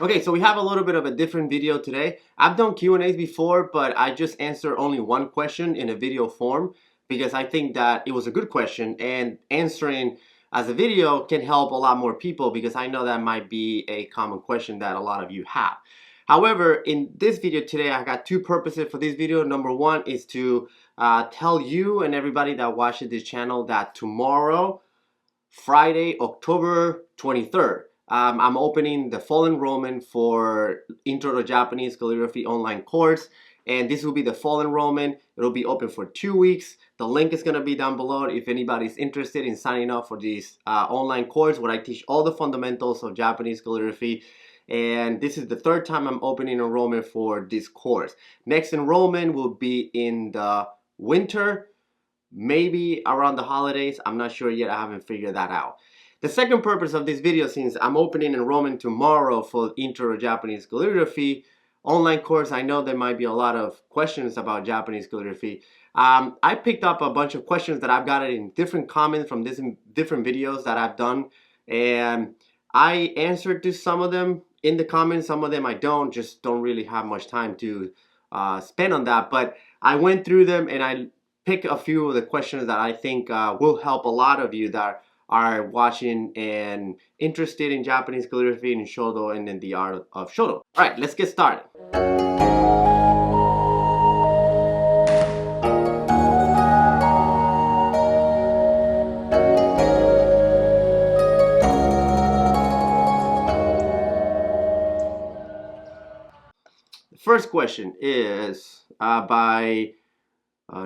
Okay, so we have a little bit of a different video today. I've done Q&As before, but I just answered only one question in a video form because I think that it was a good question, and answering as a video can help a lot more people because I know that might be a common question that a lot of you have. However, in this video today, I got two purposes for this video. Number one is to tell you and everybody that watches this channel that tomorrow, Friday, October 23rd, I'm opening the fall enrollment for Intro to Japanese Calligraphy online course, and this will be the fall enrollment. It'll be open for 2 weeks. The link is going to be down below if anybody's interested in signing up for this online course where I teach all the fundamentals of Japanese calligraphy. And this is the third time I'm opening enrollment for this course. Next enrollment will be in the winter, maybe around the holidays. I'm not sure yet. I haven't figured that out. The second purpose of this video, since I'm opening enrollment tomorrow for Intro to Japanese Calligraphy online course, I know there might be a lot of questions about Japanese calligraphy. I picked up a bunch of questions that I've gotten in different comments from different videos that I've done, and I answered to some of them in the comments. Some of them I just don't really have much time to spend on that, but I went through them and I pick a few of the questions that I think will help a lot of you that are watching and interested in Japanese calligraphy and Shodo and in the art of Shodo. Alright, let's get started. The first question is by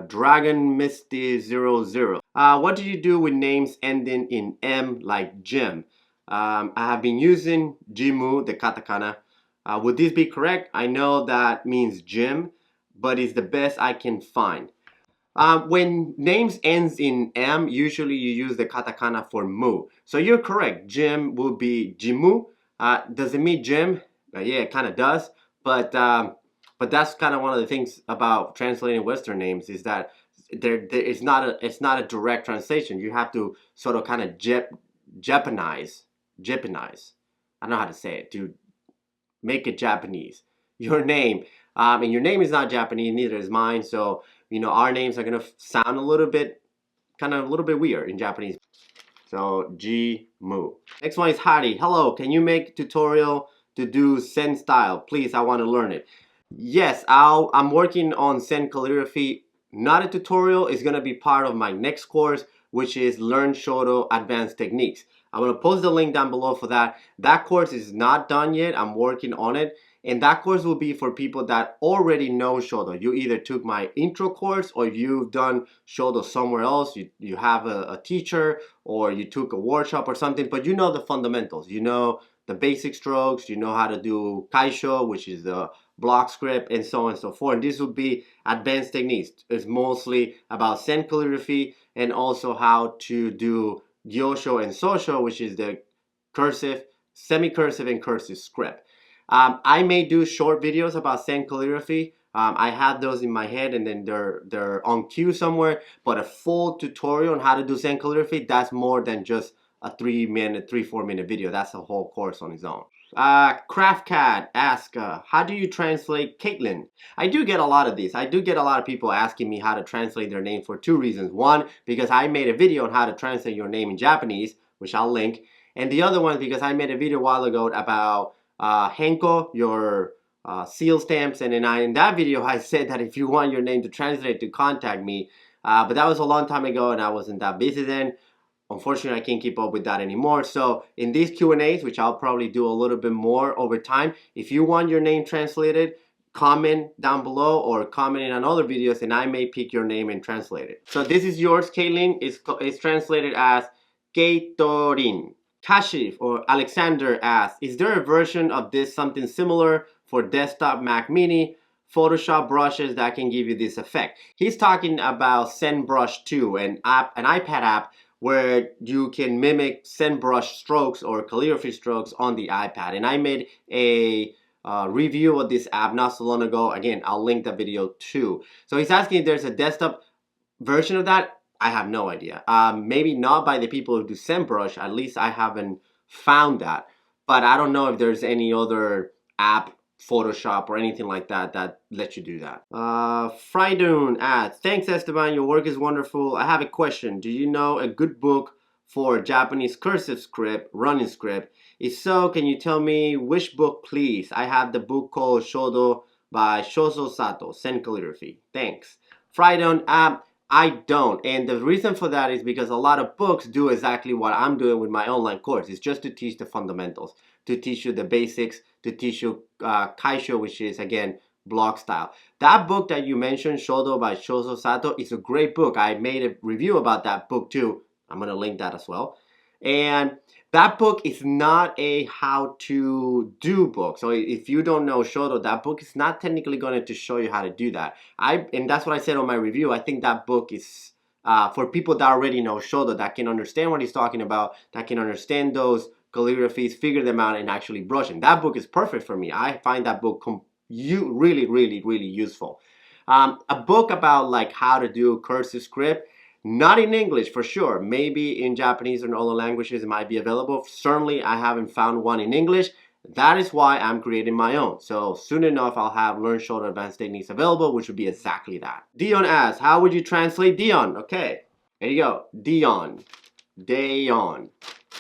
Dragon Misty 00. What do you do with names ending in M like Jim? I have been using Jimu, the katakana. Would this be correct? I know that means Jim, but it's the best I can find. When names ends in M, usually you use the katakana for mu. So you're correct. Jim will be Jimu. Does it mean Jim? Yeah, it kind of does. But that's kind of one of the things about translating Western names is that it's not a direct translation. You have to sort of kind of Japanize. I don't know how to say it, to make it Japanese. Your name, and your name is not Japanese, neither is mine. So our names are gonna sound a little bit weird in Japanese. So Ji-mu. Next one is Hari. Hello, can you make a tutorial to do Zen style? Please, I want to learn it. Yes, I'm working on Zen calligraphy. Not a tutorial. It's going to be part of my next course, which is Learn Shodo Advanced Techniques. I'm going to post the link down below for that. That course is not done yet. I'm working on it. And that course will be for people that already know Shodo. You either took my intro course or you've done Shodo somewhere else. You have a teacher or you took a workshop or something, but you know the fundamentals. You know the basic strokes. You know how to do kaisho, which is the block script, and so on and so forth. And this will be advanced techniques. It's mostly about Zen calligraphy and also how to do gyosho and sosho, which is the cursive, semi-cursive, and cursive script. I may do short videos about Zen calligraphy. I have those in my head and then they're on queue somewhere, but a full tutorial on how to do Zen calligraphy, that's more than just a 3-4 minute video. That's a whole course on its own. CraftCat asks, how do you translate Caitlin? I do get a lot of these. I do get a lot of people asking me how to translate their name for two reasons. One, because I made a video on how to translate your name in Japanese, which I'll link. And the other one, because I made a video a while ago about Hanko, your seal stamps. And then in that video, I said that if you want your name to translate, to contact me. But that was a long time ago and I wasn't that busy then. Unfortunately, I can't keep up with that anymore. So in these Q&As, which I'll probably do a little bit more over time, if you want your name translated, comment down below or comment in on other videos and I may pick your name and translate it. So this is yours, Caitlin. It's translated as Keitorin. Kashif or Alexander asks, is there a version of this something similar for desktop Mac Mini? Photoshop brushes that can give you this effect. He's talking about Zen Brush 2, an iPad app where you can mimic Zen Brush strokes or calligraphy strokes on the iPad. And I made a review of this app not so long ago. Again, I'll link the video too. So he's asking if there's a desktop version of that. I have no idea. Maybe not by the people who do Zen Brush. At least I haven't found that. but I don't know if there's any other app, Photoshop or anything like that that lets you do that. Fridoon adds, thanks Esteban, your work is wonderful. I have a question. Do you know a good book for Japanese cursive script, running script? If so, can you tell me which book, please? I have the book called Shodo by Shozo Sato, Zen Calligraphy. Thanks. Fridoon, I don't. And the reason for that is because a lot of books do exactly what I'm doing with my online course. It's just to teach the fundamentals, to teach you the basics, to teach you kaisho, which is, again, block style. That book that you mentioned, Shodo by Shozo Sato, is a great book. I made a review about that book too. I'm going to link that as well. And that book is not a how-to-do book. So if you don't know Shodo, that book is not technically going to show you how to do that. And that's what I said on my review. I think that book is for people that already know Shodo, that can understand what he's talking about, that can understand those calligraphies, figure them out, and actually brushing. That book is perfect for me. I find that book really, really, really useful. A book about like how to do cursive script, not in English for sure. Maybe in Japanese or other languages it might be available. Certainly I haven't found one in English. That is why I'm creating my own. So soon enough I'll have Learn Shodo Advanced Techniques available, which would be exactly that. Dion asks, how would you translate Dion? Okay, there you go. Dion. Dayon.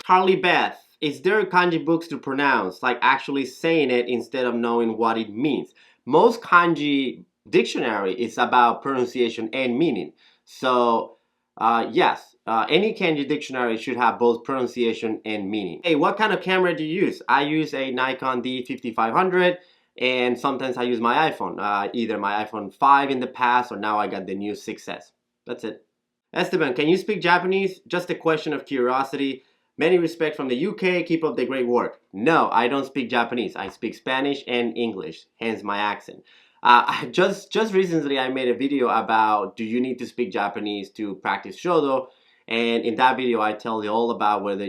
Carly Beth, is there kanji books to pronounce, like actually saying it instead of knowing what it means? Most kanji dictionary is about pronunciation and meaning. So yes, any kanji dictionary should have both pronunciation and meaning. Hey, what kind of camera do you use? I use a Nikon D5500, and sometimes I use my iPhone. Either my iPhone 5 in the past, or now I got the new 6S. That's it. Esteban, can you speak Japanese? Just a question of curiosity. Many respects from the UK. Keep up the great work. No, I don't speak Japanese. I speak Spanish and English, hence my accent. Just recently I made a video about do you need to speak Japanese to practice Shodo, and in that video I tell you all about whether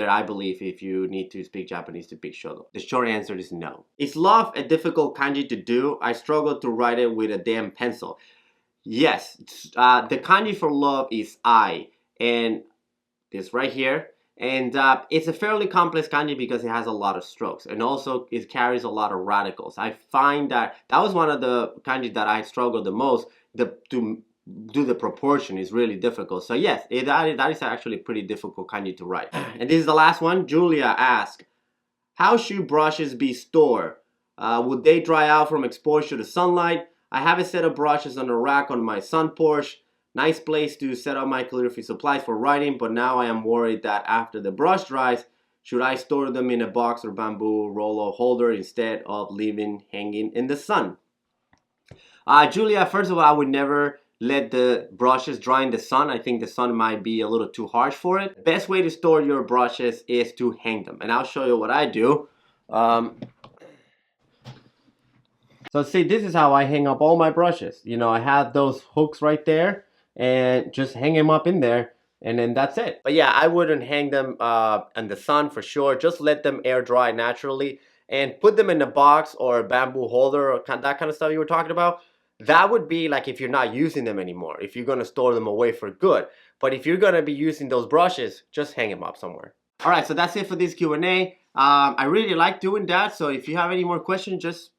I believe if you need to speak Japanese to speak Shodo. The short answer is no. Is love a difficult kanji to do? I struggle to write it with a damn pencil. Yes, the kanji for love is I, and this right here. And it's a fairly complex kanji because it has a lot of strokes, and also it carries a lot of radicals. I find that was one of the kanji that I struggled the most. To do the proportion is really difficult. So yes, that is actually a pretty difficult kanji to write. And this is the last one. Julia asked, how should brushes be stored? Would they dry out from exposure to sunlight? I have a set of brushes on a rack on my sun porch. Nice place to set up my calligraphy supplies for writing, but now I am worried that after the brush dries, should I store them in a box or bamboo roll holder instead of leaving hanging in the sun? Julia, first of all, I would never let the brushes dry in the sun. I think the sun might be a little too harsh for it. The best way to store your brushes is to hang them, and I'll show you what I do. So see, this is how I hang up all my brushes. You know, I have those hooks right there, and just hang them up in there, and then that's it. But yeah, I wouldn't hang them in the sun for sure. Just let them air dry naturally, and put them in a box or a bamboo holder or that kind of stuff you were talking about. That would be like if you're not using them anymore, if you're gonna store them away for good. But if you're gonna be using those brushes, just hang them up somewhere. All right, so that's it for this Q&A. I really like doing that, so if you have any more questions, just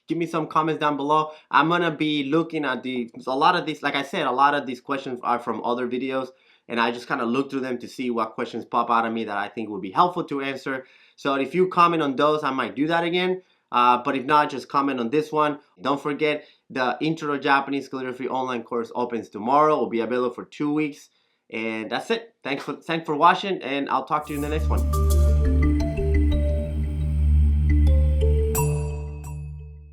give me some comments down below. I'm gonna be looking at a lot of these, like I said, a lot of these questions are from other videos, and I just kind of look through them to see what questions pop out of me that I think would be helpful to answer. So if you comment on those, I might do that again. But if not, just comment on this one. Don't forget, the Intro to Japanese Calligraphy online course opens tomorrow. It will be available for 2 weeks. And that's it. Thanks for watching, and I'll talk to you in the next one.